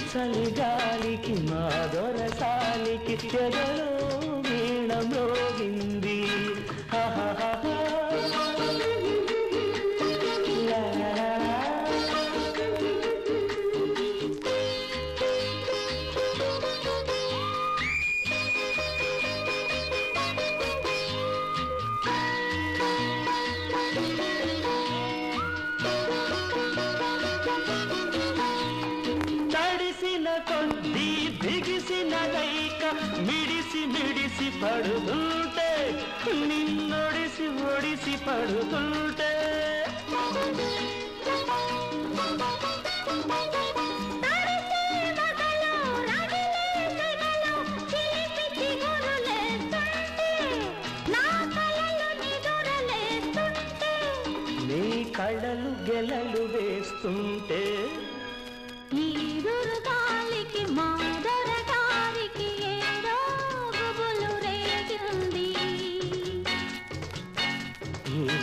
చలిగాలికి మా దొరసానికి ఎదలో వీణ మ్రోగింది. కొద్ది బిగిసిన రైక మిడిసి మిడిసి పడుతుంటే నిన్నొడిసి ఒడిసి పడుతుంటే నీ కళ్ళలు గెలలు వేస్తుంటే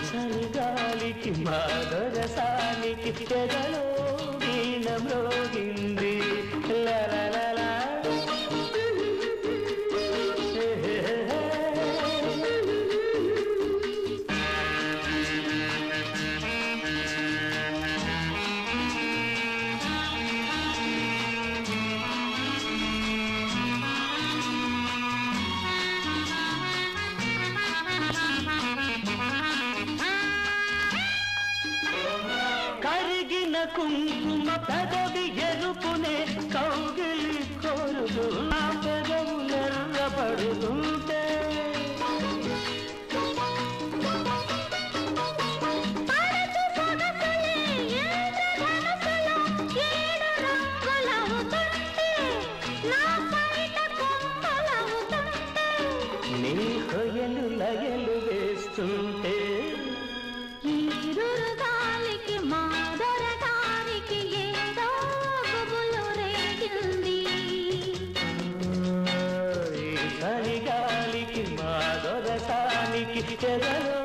చలిగాలికి మా దొరసానికి ఎదలో వీణ మ్రోగింది. లలలలా కుంకుమ పెదవి ఎరుపునే కౌగిలి కోరుదు నా పెదవులెర్రబడుతుంటే నీ హొయలు లయలు వేస్తుంటే చలిగాలికి మా దొరసానికి ఎదలో